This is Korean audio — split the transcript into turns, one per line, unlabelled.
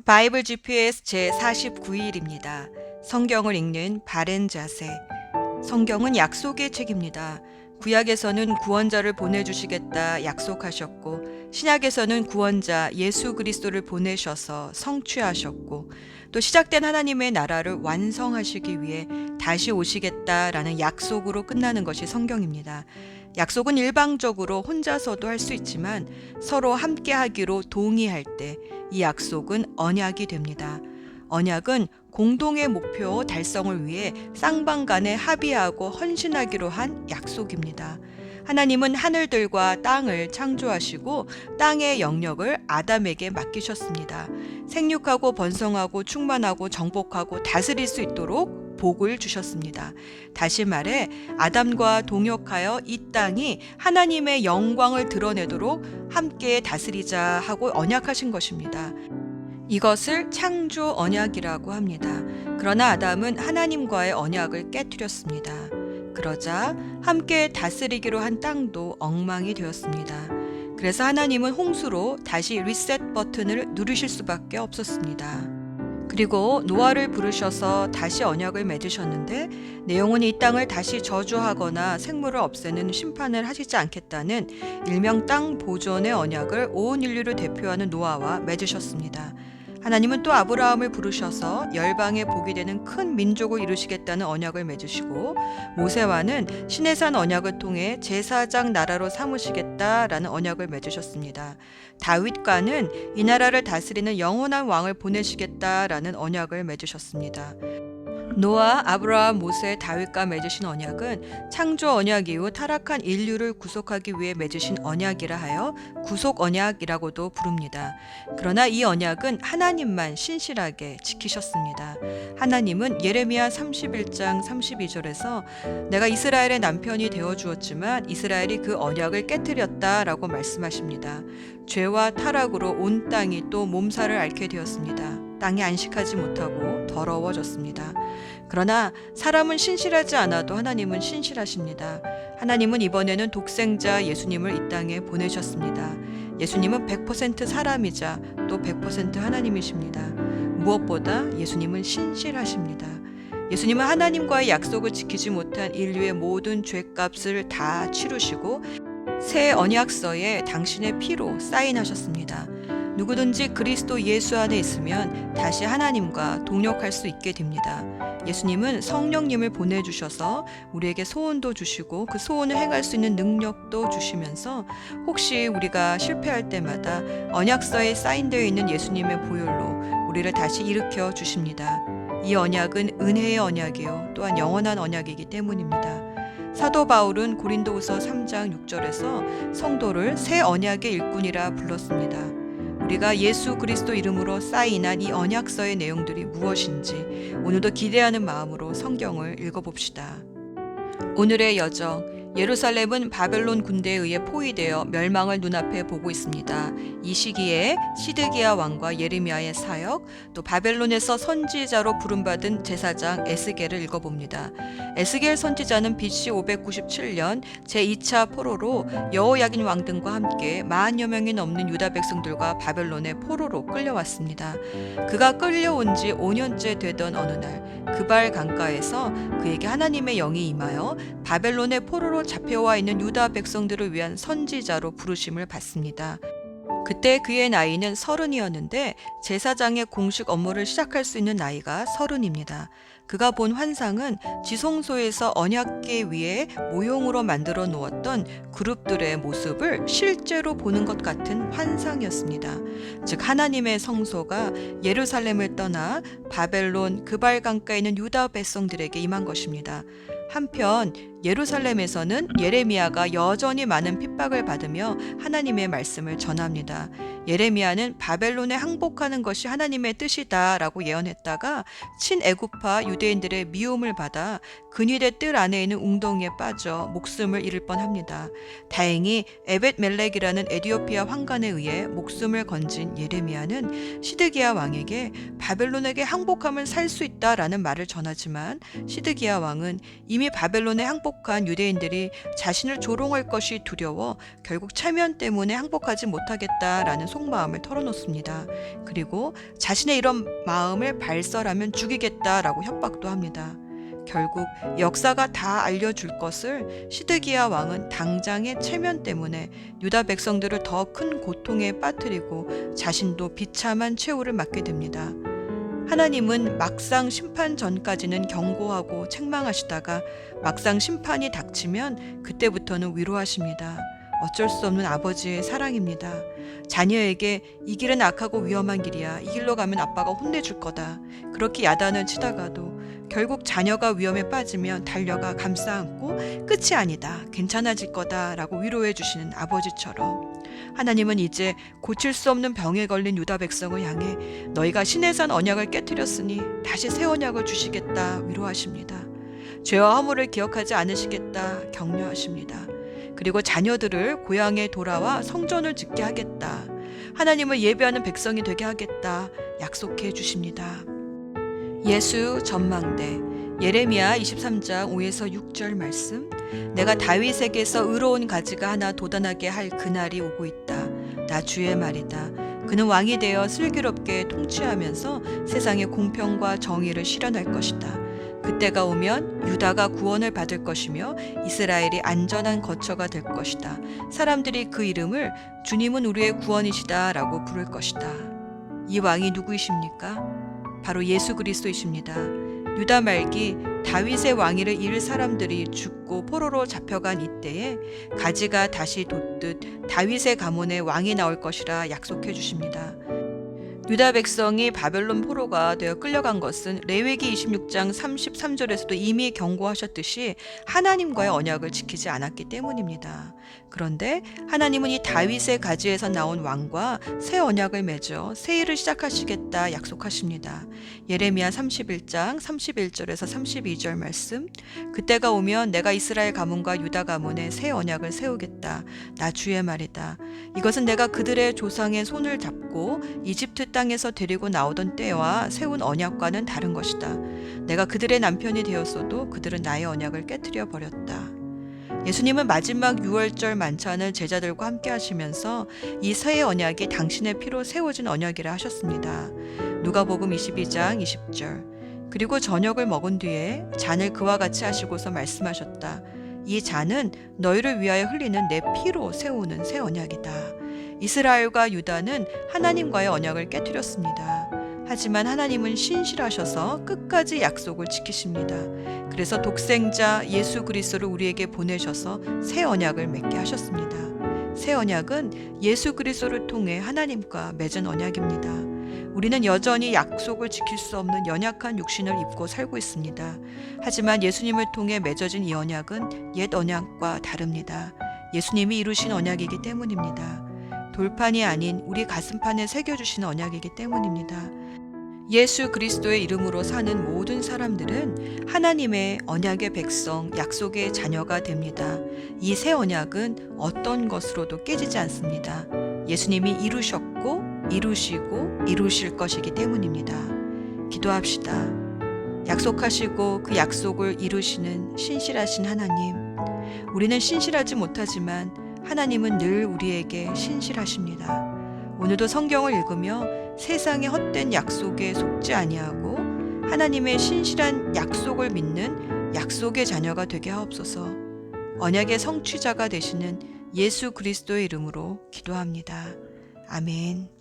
바이블 GPS 제49일입니다. 성경을 읽는 바른 자세. 성경은 약속의 책입니다. 구약에서는 구원자를 보내주시겠다 약속하셨고, 신약에서는 구원자 예수 그리스도를 보내셔서 성취하셨고, 또 시작된 하나님의 나라를 완성하시기 위해 다시 오시겠다라는 약속으로 끝나는 것이 성경입니다. 약속은 일방적으로 혼자서도 할 수 있지만 서로 함께 하기로 동의할 때 이 약속은 언약이 됩니다. 언약은 공동의 목표 달성을 위해 쌍방 간에 합의하고 헌신하기로 한 약속입니다. 하나님은 하늘들과 땅을 창조하시고 땅의 영역을 아담에게 맡기셨습니다. 생육하고 번성하고 충만하고 정복하고 다스릴 수 있도록 복을 주셨습니다. 다시 말해 아담과 동역하여 이 땅이 하나님의 영광을 드러내도록 함께 다스리자 하고 언약하신 것입니다. 이것을 창조 언약이라고 합니다. 그러나 아담은 하나님과의 언약을 깨뜨렸습니다. 그러자 함께 다스리기로 한 땅도 엉망이 되었습니다. 그래서 하나님은 홍수로 다시 리셋 버튼을 누르실 수밖에 없었습니다. 그리고 노아를 부르셔서 다시 언약을 맺으셨는데 내용은 이 땅을 다시 저주하거나 생물을 없애는 심판을 하시지 않겠다는 일명 땅 보존의 언약을 온 인류를 대표하는 노아와 맺으셨습니다. 하나님은 또 아브라함을 부르셔서 열방의 복이 되는 큰 민족을 이루시겠다는 언약을 맺으시고, 모세와는 시내산 언약을 통해 제사장 나라로 삼으시겠다라는 언약을 맺으셨습니다. 다윗과는 이 나라를 다스리는 영원한 왕을 보내시겠다라는 언약을 맺으셨습니다. 노아, 아브라함, 모세, 다윗과 맺으신 언약은 창조 언약 이후 타락한 인류를 구속하기 위해 맺으신 언약이라 하여 구속 언약이라고도 부릅니다. 그러나 이 언약은 하나님만 신실하게 지키셨습니다. 하나님은 예레미야 31장 32절에서 내가 이스라엘의 남편이 되어 주었지만 이스라엘이 그 언약을 깨뜨렸다라고 말씀하십니다. 죄와 타락으로 온 땅이 또 몸살을 앓게 되었습니다. 땅이 안식하지 못하고 더러워졌습니다. 그러나 사람은 신실하지 않아도 하나님은 신실하십니다. 하나님은 이번에는 독생자 예수님을 이 땅에 보내셨습니다. 예수님은 100% 사람이자 또 100% 하나님이십니다. 무엇보다 예수님은 신실하십니다. 예수님은 하나님과의 약속을 지키지 못한 인류의 모든 죄값을 다 치르시고 새 언약서에 당신의 피로 사인하셨습니다. 누구든지 그리스도 예수 안에 있으면 다시 하나님과 동역할 수 있게 됩니다. 예수님은 성령님을 보내주셔서 우리에게 소원도 주시고 그 소원을 행할 수 있는 능력도 주시면서 혹시 우리가 실패할 때마다 언약서에 사인되어 있는 예수님의 보혈로 우리를 다시 일으켜 주십니다. 이 언약은 은혜의 언약이요 또한 영원한 언약이기 때문입니다. 사도 바울은 고린도후서 3장 6절에서 성도를 새 언약의 일꾼이라 불렀습니다. 우리가 예수 그리스도 이름으로 사인한 이 언약서의 내용들이 무엇인지 오늘도 기대하는 마음으로 성경을 읽어봅시다. 오늘의 여정. 예루살렘은 바벨론 군대에 의해 포위되어 멸망을 눈앞에 보고 있습니다. 이 시기에 시드기야 왕과 예레미야의 사역, 또 바벨론에서 선지자로 부름받은 제사장 에스겔을 읽어봅니다. 에스겔 선지자는 BC 597년 제2차 포로로 여호야긴 왕 등과 함께 10,000여 명이 넘는 유다 백성들과 바벨론의 포로로 끌려왔습니다. 그가 끌려온 지 5년째 되던 어느 날 그발 강가에서 그에게 하나님의 영이 임하여 바벨론의 포로로 잡혀와 있는 유다 백성들을 위한 선지자로 부르심을 받습니다. 그때 그의 나이는 30이었는데 제사장의 공식 업무를 시작할 수 있는 나이가 30입니다. 그가 본 환상은 지성소에서 언약궤 위에 모형으로 만들어 놓았던 그룹들의 모습을 실제로 보는 것 같은 환상이었습니다. 즉 하나님의 성소가 예루살렘을 떠나 바벨론 그발 강가에 있는 유다 백성들에게 임한 것입니다. 한편 예루살렘에서는 예레미야가 여전히 많은 핍박을 받으며 하나님의 말씀을 전합니다. 예레미야는 바벨론에 항복하는 것이 하나님의 뜻이다라고 예언했다가 친애굽파 유대인들의 미움을 받아 근위대 뜰 안에 있는 웅덩이에 빠져 목숨을 잃을 뻔합니다. 다행히 에벳멜렉이라는 에디오피아 황관에 의해 목숨을 건진 예레미야는 시드기야 왕에게 바벨론에게 항복하면 살 수 있다라는 말을 전하지만 시드기야 왕은 이미 바벨론에 항복한 유대인들이 자신을 조롱할 것이 두려워 결국 체면 때문에 항복하지 못하겠다라는 속마음을 털어놓습니다. 그리고 자신의 이런 마음을 발설하면 죽이겠다라고 협박도 합니다. 결국 역사가 다 알려줄 것을 시드기야 왕은 당장의 체면 때문에 유다 백성들을 더 큰 고통에 빠뜨리고 자신도 비참한 최후를 맞게 됩니다. 하나님은 막상 심판 전까지는 경고하고 책망하시다가 막상 심판이 닥치면 그때부터는 위로하십니다. 어쩔 수 없는 아버지의 사랑입니다. 자녀에게 이 길은 악하고 위험한 길이야. 이 길로 가면 아빠가 혼내줄 거다. 그렇게 야단을 치다가도 결국 자녀가 위험에 빠지면 달려가 감싸안고 끝이 아니다. 괜찮아질 거다. 라고 위로해 주시는 아버지처럼 하나님은 이제 고칠 수 없는 병에 걸린 유다 백성을 향해 너희가 시내산 언약을 깨뜨렸으니 다시 새 언약을 주시겠다 위로하십니다. 죄와 허물을 기억하지 않으시겠다 격려하십니다. 그리고 자녀들을 고향에 돌아와 성전을 짓게 하겠다. 하나님을 예배하는 백성이 되게 하겠다 약속해 주십니다. 예수 전망대 예레미야 23장 5에서 6절 말씀. 내가 다윗에게서 의로운 가지가 하나 돋아나게 할 그날이 오고 있다. 나 주의 말이다. 그는 왕이 되어 슬기롭게 통치하면서 세상에 공평과 정의를 실현할 것이다. 그때가 오면 유다가 구원을 받을 것이며 이스라엘이 안전한 거처가 될 것이다. 사람들이 그 이름을 주님은 우리의 구원이시다 라고 부를 것이다. 이 왕이 누구이십니까? 바로 예수 그리스도이십니다. 유다 말기 다윗의 왕위를 이을 사람들이 죽고 포로로 잡혀간 이때에 가지가 다시 돋듯 다윗의 가문에 왕이 나올 것이라 약속해 주십니다. 유다 백성이 바벨론 포로가 되어 끌려간 것은 레위기 26장 33절에서도 이미 경고하셨듯이 하나님과의 언약을 지키지 않았기 때문입니다. 그런데 하나님은 이 다윗의 가지에서 나온 왕과 새 언약을 맺어 새 일을 시작하시겠다 약속하십니다. 예레미야 31장 31절에서 32절 말씀. 그때가 오면 내가 이스라엘 가문과 유다 가문에 새 언약을 세우겠다. 나 주의 말이다. 이것은 내가 그들의 조상의 손을 잡고 이집트 땅에서 데리고 나오던 때와 세운 언약과는 다른 것이다. 내가 그들의 남편이 되었어도 그들은 나의 언약을 깨트려 버렸다. 예수님은 마지막 유월절 만찬을 제자들과 함께 하시면서 이 새 언약이 당신의 피로 세워진 언약이라 하셨습니다. 누가복음 22장 20절. 그리고 저녁을 먹은 뒤에 잔을 그와 같이 하시고서 말씀하셨다. 이 잔은 너희를 위하여 흘리는 내 피로 세우는 새 언약이다. 이스라엘과 유다는 하나님과의 언약을 깨뜨렸습니다. 하지만 하나님은 신실하셔서 끝까지 약속을 지키십니다. 그래서 독생자 예수 그리스도를 우리에게 보내셔서 새 언약을 맺게 하셨습니다. 새 언약은 예수 그리스도를 통해 하나님과 맺은 언약입니다. 우리는 여전히 약속을 지킬 수 없는 연약한 육신을 입고 살고 있습니다. 하지만 예수님을 통해 맺어진 이 언약은 옛 언약과 다릅니다. 예수님이 이루신 언약이기 때문입니다. 돌판이 아닌 우리 가슴판에 새겨주신 언약이기 때문입니다. 예수 그리스도의 이름으로 사는 모든 사람들은 하나님의 언약의 백성, 약속의 자녀가 됩니다. 이 새 언약은 어떤 것으로도 깨지지 않습니다. 예수님이 이루셨고 이루시고 이루실 것이기 때문입니다. 기도합시다. 약속하시고 그 약속을 이루시는 신실하신 하나님, 우리는 신실하지 못하지만 하나님은 늘 우리에게 신실하십니다. 오늘도 성경을 읽으며 세상의 헛된 약속에 속지 아니하고 하나님의 신실한 약속을 믿는 약속의 자녀가 되게 하옵소서. 언약의 성취자가 되시는 예수 그리스도의 이름으로 기도합니다. 아멘.